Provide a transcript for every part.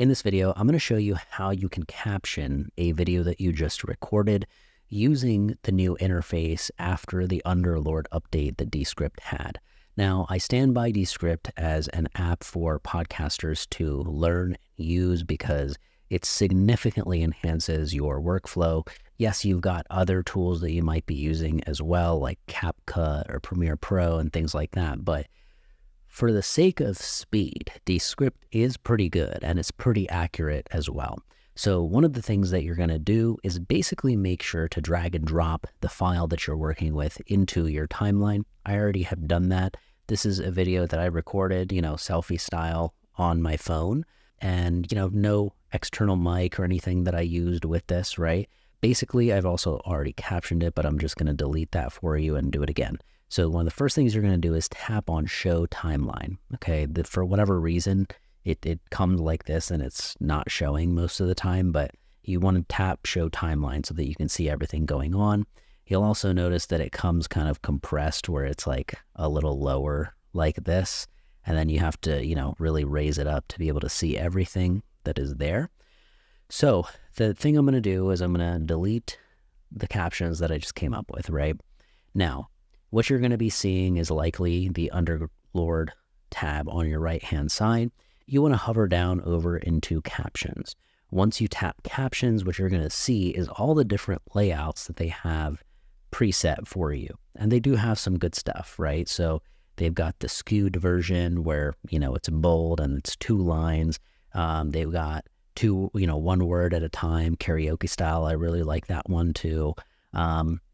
In this video, I'm going to show you how you can caption a video that you just recorded using the new interface after the Underlord update that Descript had. Now, I stand by Descript as an app for podcasters to learn and use because it significantly enhances your workflow. Yes, you've got other tools that you might be using as well, like CapCut or Premiere Pro and things like that, but for the sake of speed, Descript is pretty good and it's pretty accurate as well. So one of the things that you're going to do is basically make sure to drag and drop the file that you're working with into your timeline. I already have done that. This is a video that I recorded, selfie style on my phone, and, no external mic or anything that I used with this, right? Basically, I've also already captioned it, but I'm just going to delete that for you and do it again. So one of the first things you're going to do is tap on Show Timeline. Okay, for whatever reason, it comes like this and it's not showing most of the time, but you want to tap Show Timeline so that you can see everything going on. You'll also notice that it comes kind of compressed where it's like a little lower like this, and then you have to, really raise it up to be able to see everything that is there. So the thing I'm going to do is I'm going to delete the captions that I just came up with, right? Now, what you're going to be seeing is likely the Underlord tab on your right-hand side. You want to hover down over into Captions. Once you tap Captions, what you're going to see is all the different layouts that they have preset for you. And they do have some good stuff, right? So they've got the skewed version where, it's bold and it's 2 lines. They've got one word at a time, karaoke style. I really like that one too.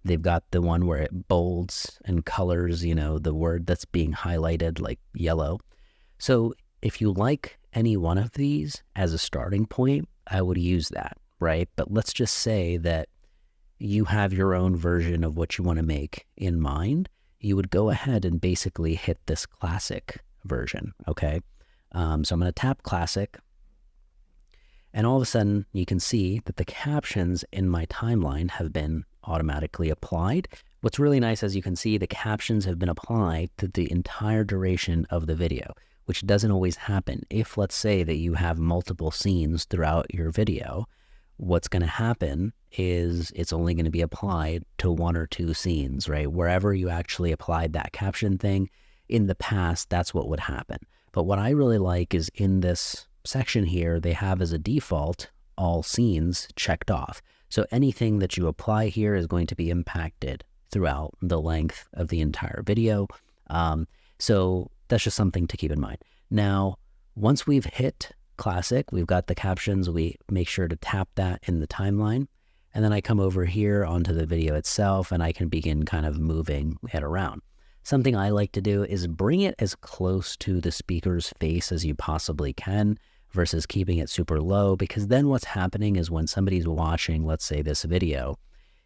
They've got the one where it bolds and colors, the word that's being highlighted like yellow. So if you like any one of these as a starting point, I would use that, right? But let's just say that you have your own version of what you want to make in mind. You would go ahead and basically hit this classic version, okay? So I'm going to tap classic. And all of a sudden, you can see that the captions in my timeline have been automatically applied. What's really nice, as you can see, the captions have been applied to the entire duration of the video, which doesn't always happen. If, let's say, that you have multiple scenes throughout your video, what's going to happen is it's only going to be applied to 1 or 2 scenes, right? Wherever you actually applied that caption thing, in the past, that's what would happen. But what I really like is in this section here, they have as a default all scenes checked off. So anything that you apply here is going to be impacted throughout the length of the entire video. So that's just something to keep in mind. Now, once we've hit classic, we've got the captions, we make sure to tap that in the timeline. And then I come over here onto the video itself and I can begin kind of moving it around. Something I like to do is bring it as close to the speaker's face as you possibly can versus keeping it super low, because then what's happening is when somebody's watching, let's say this video,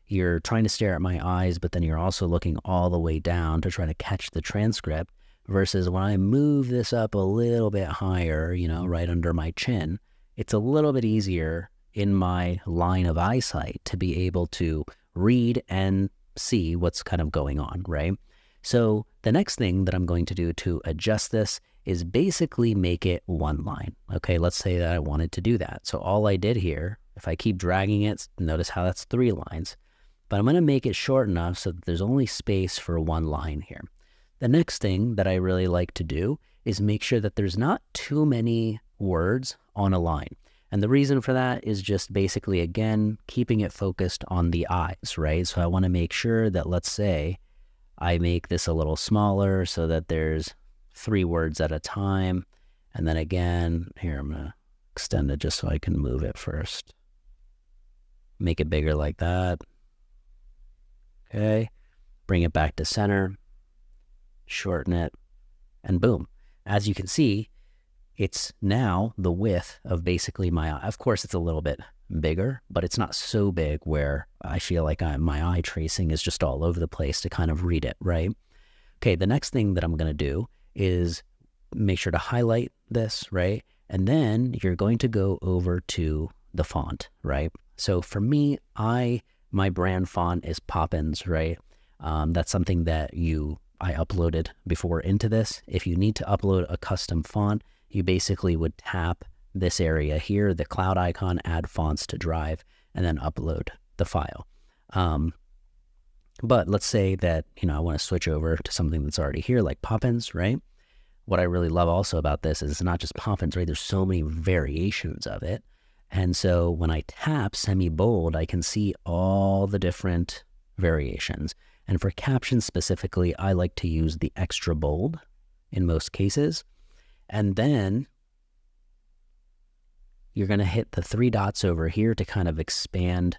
you're trying to stare at my eyes, but then you're also looking all the way down to try to catch the transcript, versus when I move this up a little bit higher, right under my chin, it's a little bit easier in my line of eyesight to be able to read and see what's kind of going on, right? So the next thing that I'm going to do to adjust this is basically make it 1 line. Okay, let's say that I wanted to do that. So all I did here, if I keep dragging it, notice how that's 3 lines. But I'm going to make it short enough so that there's only space for 1 line here. The next thing that I really like to do is make sure that there's not too many words on a line. And the reason for that is just basically, again, keeping it focused on the eyes, right? So I want to make sure that, let's say, I make this a little smaller so that there's 3 words at a time. And then again, here, I'm going to extend it just so I can move it first. Make it bigger like that. Okay. Bring it back to center. Shorten it. And boom. As you can see, it's now the width of basically my eye. Of course, it's a little bit bigger, but it's not so big where I feel like my eye tracing is just all over the place to kind of read it, right? Okay, the next thing that I'm going to do is make sure to highlight this, right? And then you're going to go over to the font, right? So for me, my brand font is Poppins, right? That's something that I uploaded before into this. If you need to upload a custom font, you basically would tap this area here, the cloud icon, add fonts to Drive, and then upload the file. But let's say that, I want to switch over to something that's already here, like Poppins, right? What I really love also about this is it's not just Poppins, right? There's so many variations of it. And so when I tap semi-bold, I can see all the different variations. And for captions specifically, I like to use the extra bold in most cases. And then you're going to hit the 3 dots over here to kind of expand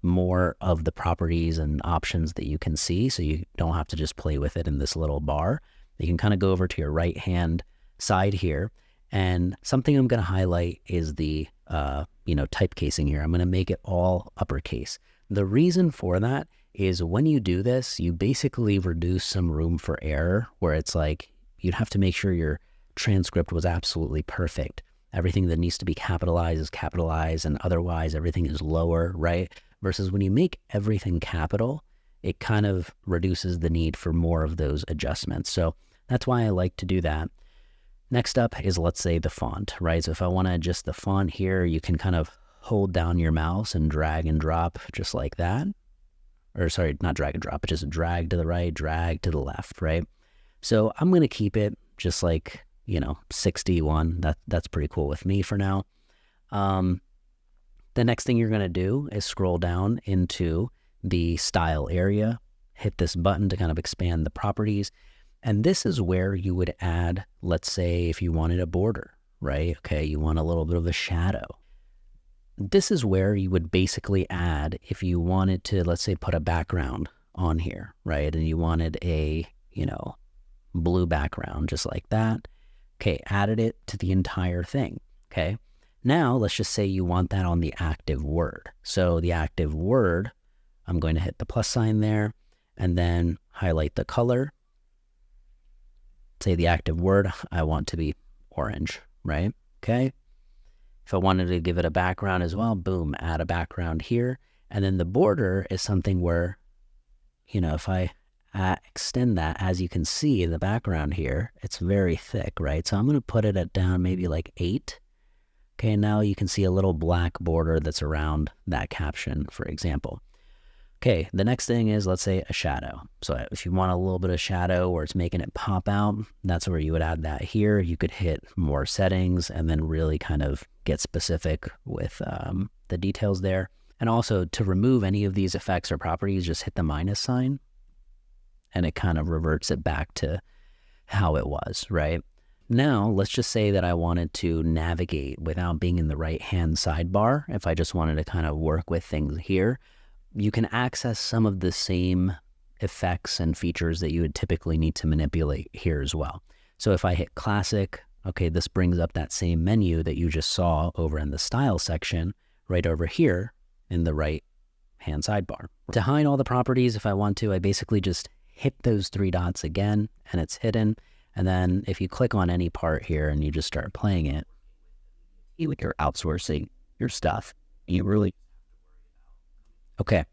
more of the properties and options that you can see, so you don't have to just play with it in this little bar. You can kind of go over to your right hand side here, and something I'm going to highlight is the typecasing here. I'm going to make it all uppercase. The reason for that is when you do this, you basically reduce some room for error, where it's like you'd have to make sure your transcript was absolutely perfect. Everything that needs to be capitalized is capitalized, and otherwise everything is lower, right? Versus when you make everything capital, it kind of reduces the need for more of those adjustments. So that's why I like to do that. Next up is, let's say, the font, right? So if I want to adjust the font here, you can kind of hold down your mouse and drag and drop just like that. Or sorry, not drag and drop, but just drag to the right, drag to the left, right? So I'm going to keep it just like, 61. That's pretty cool with me for now. The next thing you're going to do is scroll down into the style area, hit this button to kind of expand the properties. And this is where you would add, let's say, if you wanted a border, right? Okay, you want a little bit of a shadow. This is where you would basically add, if you wanted to, let's say, put a background on here, right? And you wanted a, blue background just like that. Okay, added it to the entire thing, okay? Now, let's just say you want that on the active word. So the active word, I'm going to hit the plus sign there and then highlight the color. Say the active word, I want to be orange, right? Okay. If I wanted to give it a background as well, boom, add a background here. And then the border is something where, if I extend that, as you can see in the background here, it's very thick, right? So I'm going to put it at down maybe like 8. Okay, now you can see a little black border that's around that caption, for example. Okay, the next thing is, let's say, a shadow. So if you want a little bit of shadow where it's making it pop out, that's where you would add that here. You could hit more settings and then really kind of get specific with the details there. And also, to remove any of these effects or properties, just hit the minus sign, and it kind of reverts it back to how it was, right? Now, let's just say that I wanted to navigate without being in the right-hand sidebar. If I just wanted to kind of work with things here, you can access some of the same effects and features that you would typically need to manipulate here as well. So if I hit classic, okay, this brings up that same menu that you just saw over in the style section right over here in the right-hand sidebar. To hide all the properties, if I want to, I basically just hit those 3 dots again, and it's hidden. And then if you click on any part here and you just start playing it, you're outsourcing your stuff. You really... Okay,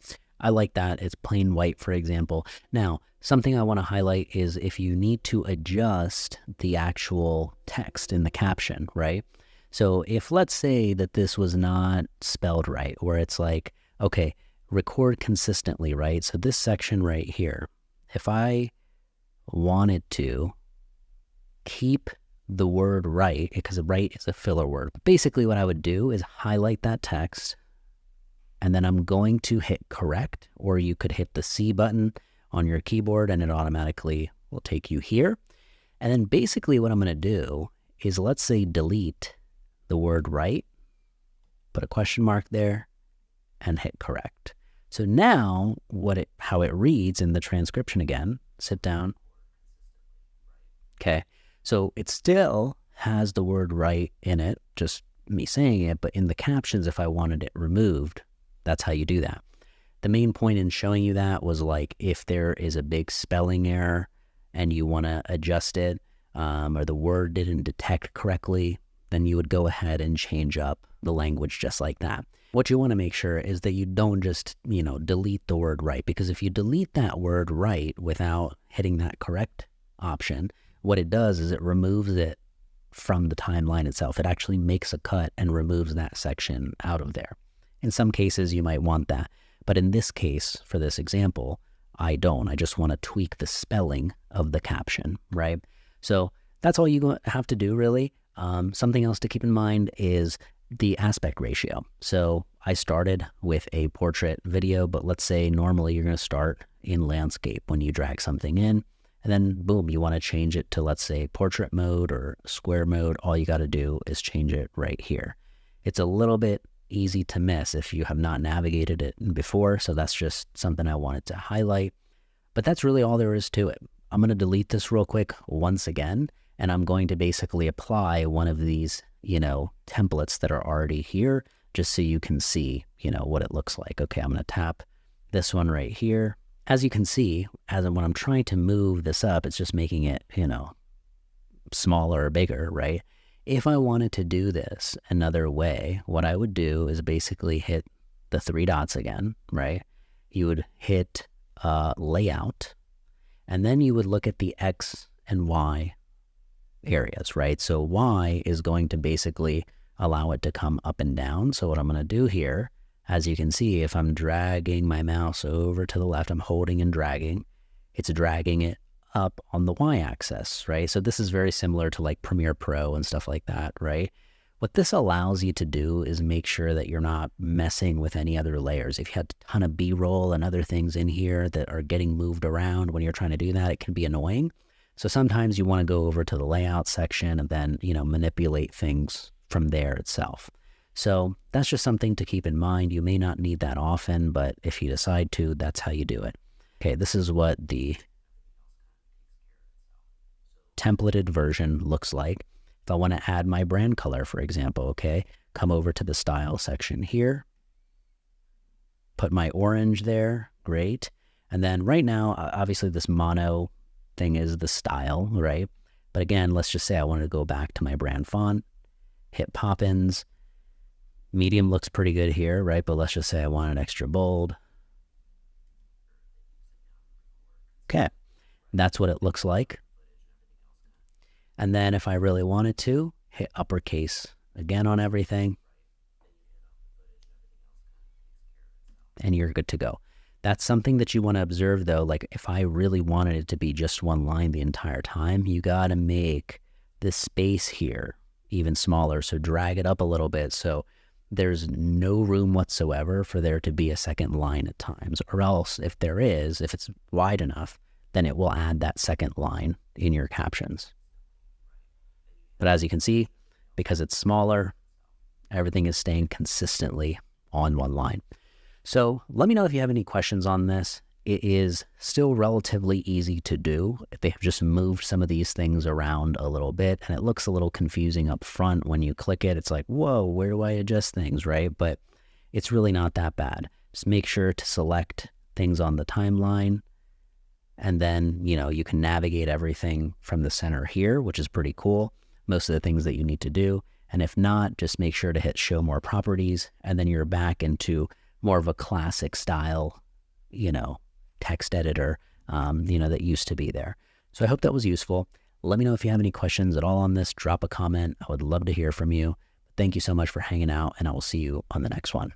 I like that. It's plain white, for example. Now, something I want to highlight is if you need to adjust the actual text in the caption, right? So if, let's say that this was not spelled right, where it's like, okay, record consistently, right? So this section right here, if I wanted to keep the word right, because right is a filler word. Basically what I would do is highlight that text, and then I'm going to hit correct, or you could hit the C button on your keyboard and it automatically will take you here. And then basically what I'm going to do is, let's say, delete the word right, put a question mark there, and hit correct. So now how it reads in the transcription again, sit down. Okay. So it still has the word right in it, just me saying it, but in the captions, if I wanted it removed, that's how you do that. The main point in showing you that was, like, if there is a big spelling error and you want to adjust it, or the word didn't detect correctly, then you would go ahead and change up the language just like that. What you want to make sure is that you don't just, delete the word right, because if you delete that word right without hitting that correct option, what it does is it removes it from the timeline itself. It actually makes a cut and removes that section out of there. In some cases, you might want that. But in this case, for this example, I don't. I just want to tweak the spelling of the caption, right? So that's all you have to do, really. Something else to keep in mind is the aspect ratio. So I started with a portrait video, but let's say normally you're going to start in landscape when you drag something in, and then boom, you want to change it to, let's say, portrait mode or square mode. All you got to do is change it right here. It's a little bit easy to miss if you have not navigated it before, so that's just something I wanted to highlight. But that's really all there is to it. I'm going to delete this real quick once again, and I'm going to basically apply one of these, templates that are already here, just so you can see, what it looks like. Okay, I'm going to tap this one right here. As you can see, when I'm trying to move this up, it's just making it, smaller or bigger, right? If I wanted to do this another way, what I would do is basically hit the three dots again, right? You would hit layout, and then you would look at the X and Y areas, right? So Y is going to basically allow it to come up and down. So what I'm going to do here, as you can see, if I'm dragging my mouse over to the left, I'm holding and dragging, it's dragging it up on the Y-axis, right? So this is very similar to like Premiere Pro and stuff like that, right? What this allows you to do is make sure that you're not messing with any other layers. If you had a ton of B-roll and other things in here that are getting moved around when you're trying to do that, it can be annoying. So sometimes you want to go over to the layout section and then, manipulate things from there itself. So that's just something to keep in mind. You may not need that often, but if you decide to, that's how you do it. Okay, this is what the templated version looks like. If I want to add my brand color, for example, okay, come over to the style section here, put my orange there, great. And then right now, obviously this mono thing is the style, right? But again, let's just say I wanted to go back to my brand font, hit pop-ins. Medium looks pretty good here, right? But let's just say I want it extra bold. Okay, that's what it looks like. And then if I really wanted to, hit uppercase again on everything, and you're good to go. That's something that you want to observe though. Like if I really wanted it to be just one line the entire time, you got to make this space here even smaller. So drag it up a little bit so there's no room whatsoever for there to be a second line at times. Or else if there is, if it's wide enough, then it will add that second line in your captions. But as you can see, because it's smaller, everything is staying consistently on one line. So let me know if you have any questions on this. It is still relatively easy to do. They have just moved some of these things around a little bit, and it looks a little confusing up front when you click it. It's like, whoa, where do I adjust things, right? But it's really not that bad. Just make sure to select things on the timeline, and then, you can navigate everything from the center here, which is pretty cool. Most of the things that you need to do. And if not, just make sure to hit show more properties, and then you're back into more of a classic style, text editor, that used to be there. So I hope that was useful. Let me know if you have any questions at all on this. Drop a comment. I would love to hear from you. Thank you so much for hanging out, and I will see you on the next one.